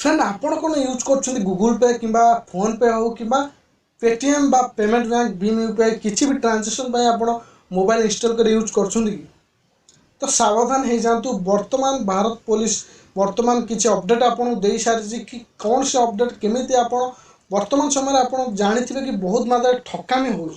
Friend आपण कौन use कर गूगल पे कि फोन पे हो कि पेटीएम बा पेमेंट बैंक भीम यूपीआई किसी भी ट्रांजेक्शन आप मोबाइल इंस्टॉल कर यूज कर तो सावधान हो जातु। वर्तमान भारत पुलिस वर्तमान किसी अपडेट आपको दे सारी कि कौन से अपडेट केमी आप वर्तमान समय आप जानी कि बहुत मात्रा ठकामी हो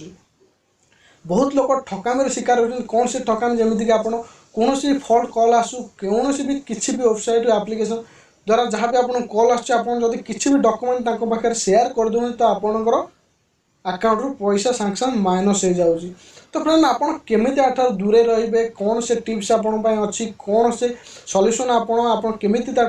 बहुत लोग ठकामी शिकार होती कौन से ठकामी जमीक आप कौन सी फॉल्ट कॉल आसू कौन भी किसी भी वेबसाइट एप्लिकेशन द्वारा जहाँ भी आपको कॉल आदि किसी भी डॉक्यूमेंट पाखे शेयर कर दूँ तो आपणकर अकाउंट रु पैसा साଙ୍ଗे साଙ୍ଗे माइनस हो जाऊँगी। तो फ्रेंड आप केमी आठार दूरे रे कौन से टिप्स आपण अच्छी कौन से सल्यूशन आपमी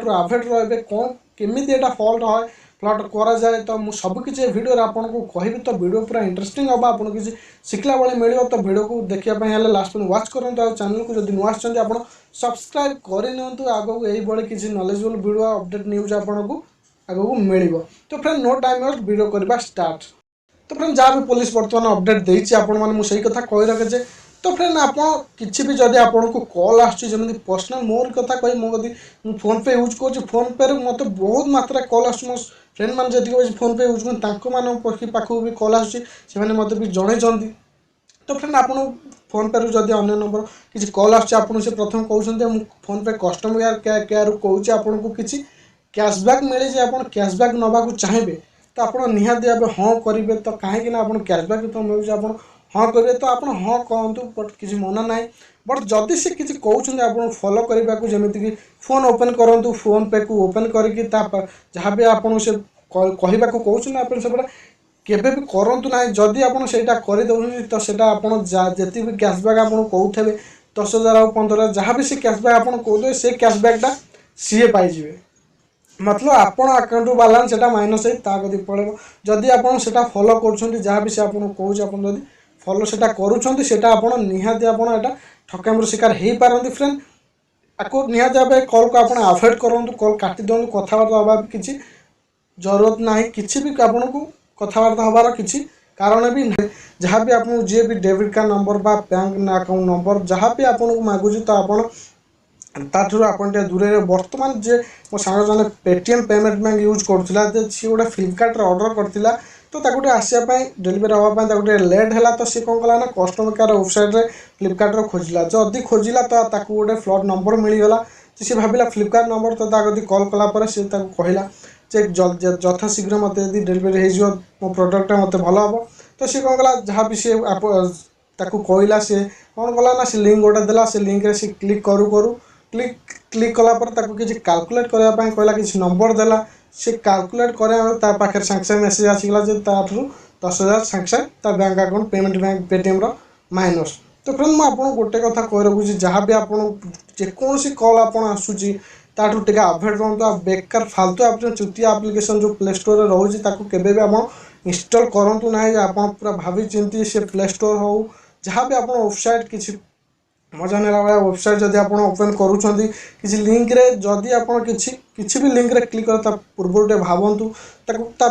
अवॉइड रे कौन केमी एटा फॉल्ट है फ्लट करा जाए तो मुझे सबकि भिडियो आपको कहबी। तो वीडियो पूरा इंटरेस्टिंग हम आपको किसी शिखला भाई मिले तो वीडियो को देखापी लास्ट में वाच करूँ। आ चैनल को जब नुआ आप सब्सक्राइब कर आगू यही किसी नॉलेजेबल वीडियो अपडेट न्यूज आपको आगू मिल। तो friend no time waste video करवा स्टार्ट। तो फ्रेंड जहाँ भी पुलिस बर्तमान अपडेट देती मुझे कथा कही रखे। तो फ्रेंड आप किसी भी जदि आपको कॉल आसमी पर्सनाल मोर कथा कही मुझे फोन पे यूज कर फोन पे मत बहुत मात्रा कॉल आस फ्रेंड मैंने जी फोन पे यूज कर पाखु भी कॉल आस मत भी जन। तो फ्रेंड आप फोन पे जब अन्य नंबर किसी कॉल आस प्रथम कहते फोन पे कस्टमर केयर कौच आपको किसी कैशबैक मिले आप कैशबैक नवाक चाहिए तो आप निहाती भाव हाँ करेंगे। तो कहीं आप कैशबैक तो मिलूँ आप हाँ करेंगे तो आप हाँ कहतु बट किसी मना ना। बट जदि से किसी कहते आप फॉलो करने को जमीक फोन ओपन करूँ फोन पे को ओपन करके जहाँ भी आपको से कहवाक कहते आप से केबे भी करूँ ना जदि आप करदे तो सेटा जी भी कैशबैक आपको कहते 10,000 और 15,000 जहाँ भी से कैशबैक आप कहते से कैशबैकटा सीए पाइबे मतलब आपण अकाउंट बालांस से माइनस होती पड़े। जदि आप फॉलो कर जहाँ भी से आपको कहूँ फॉलो से करूँ निहाती आप ठकामी शिकार हो पारती। फ्रेंड आपको निहाती भाव कॉल को आप अवॉइड करूँ कॉल काटी दिखाँ कथबार्ता हवा किसी जरूरत ना किसी भी आपको कथबार्ता हबार किसी कारण भी ना। जहाँ भी आपको जी भी डेबिट कार्ड नंबर बा बैंक अकाउंट नंबर जहाँ भी आपको मागुच तो आप दूर बर्तमान जे मो सांग जन पेटीएम पेमेंट बैंक यूज करूला सी गोटे फ्लिपकार्ट ऑर्डर करथिला तो ताकूटे आसापी डेलीवरी हाँपाई गोटे लेट है तो सी कौन कला ना कस्टमर केयर वेबसाइट रे फ्लिपकार्ट खोजिला जदि खोजिला तो गोटे फ्लड नंबर मिलगला सी भाविला फ्लिपकार्ट नंबर तो कॉल कलापर सी कहला यथा शीघ्र मत डेलीवरी हो मो प्रोडक्ट मत भल हम तो सी कौन कला जहाँ भी सी कहला सी कौन कला ना सी लिंक गोटे देला से लिंक रे सी क्लिक करू करू क्लिक कलापर किसी कैलकुलेट करने कहला किसी नंबर देला से कैलकुलेट कर सागे सागे मेसेज आसीगला 10,000 सागे सागे bank account payment bank Paytm minus. तो फ्रेंड मुझे आपको गोटे कथा कह रखुच्छी जहाँ भी आपको जेकोसी कॉल आपको आसूँ ताठू टे अवॉइड करूँ बेकार फालतू आप चुटिया आप्लिकेसन जो प्ले स्टोर में रोचे केवे भी आप इंस्टॉल करूँ ना आप पूरा भावी चिंती से प्ले स्टोर हो जहाँ भी आप वेबसाइट किसी मजा ना भाया वेबसाइट जब आप ओपन करूँ किसी लिंक रे जदि आप किसी भी लिंक रे क्लिक कर पूर्व टे भावतु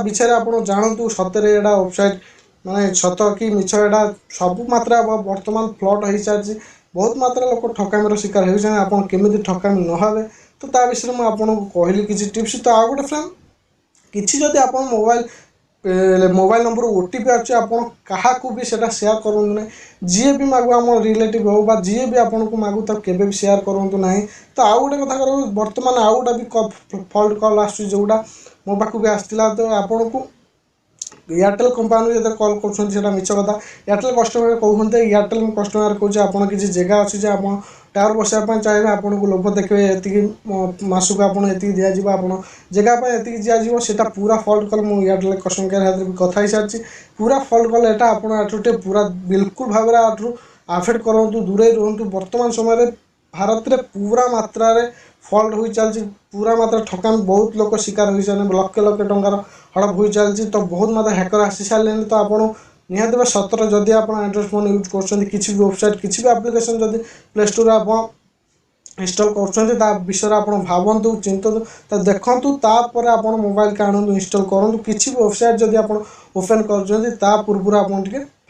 विषय आप जानतु सतरे यहाँ वेबसाइट माने सत कि मिछ एटा सब मात्रा बर्तमान फ्लड हो सारी बहुत मात्रा लोग ठकामी शिकार हो आप केमी ठकामी न हे तो ता विषय में आपको कहली किसी टिप्स। तो आ गए फ्रेंड किसी जदि आप मोबाइल नंबर ओटीपी अच्छे आप भी सेटा शेयर करूँ ना जी भी मागू आम रिलेटिव हो जी भी आपको मागू तो केवे भी शेयर करूँ ना। तो आउ गोटे कथा कर बर्तमान आउ गोटा भी फॉल्ट कॉल आसुटा मो पाक भी आसाला तो आपन को एयरटेल कंपनी जो कॉल कर मिछ कथा एयरटेल कस्टमर कहते एयरटेल कस्टमर कहे आप किसी जगह अच्छी आप टावर बसापी चाहिए आपको लोभ देखिए ये मसक आपको ये दिज्व आप जगह ये दिज्व पूरा फॉल्ट कल मुझे एयरटेल कस्टमर केयर भी कथा सारी पूरा फॉल्ट कल यहाँ आपटे पूरा बिल्कुल भाव में अवॉइड करूँ दूरे रुहतु। वर्तमान समय भारत में पूरा मात्रा रे फॉल्ट हो चलती पूरा मात्रा ठकामी बहुत लोग शिकार हो सारे लक्ष लक्ष टंकार हड़प हो चलती तो बहुत मात्रा हैकर आसी सारे तो आपड़ निहत सतर जदि आप एंड्रॉइड फोन यूज कर किसी भी वेबसाइट किसी भी एप्लिकेशन जदि प्ले स्टोर आप इंस्टॉल कर विषय आप भावतु चिंतु तो देखु तापर आप मोबाइल का आणु इंस्टॉल करूँ किसी भी वेबसाइट जदि आप ओपन कर पूर्व आप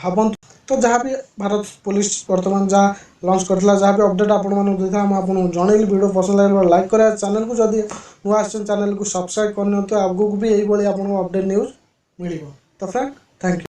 भावतु तो जहाँ भी भारत पुलिस वर्तमान जहाँ लॉन्च करथिला जहाँ भी अपडेट आपण मानक देता हम आपन जणैली वीडियो पसंद लागले लाइक करा चैनल को जदी नुआ आछन चैनल को सब्सक्राइब करन तो आगु को भी एही बळी आपन अपडेट न्यूज़ मिलिबो तो फ्रेंड थैंक यू।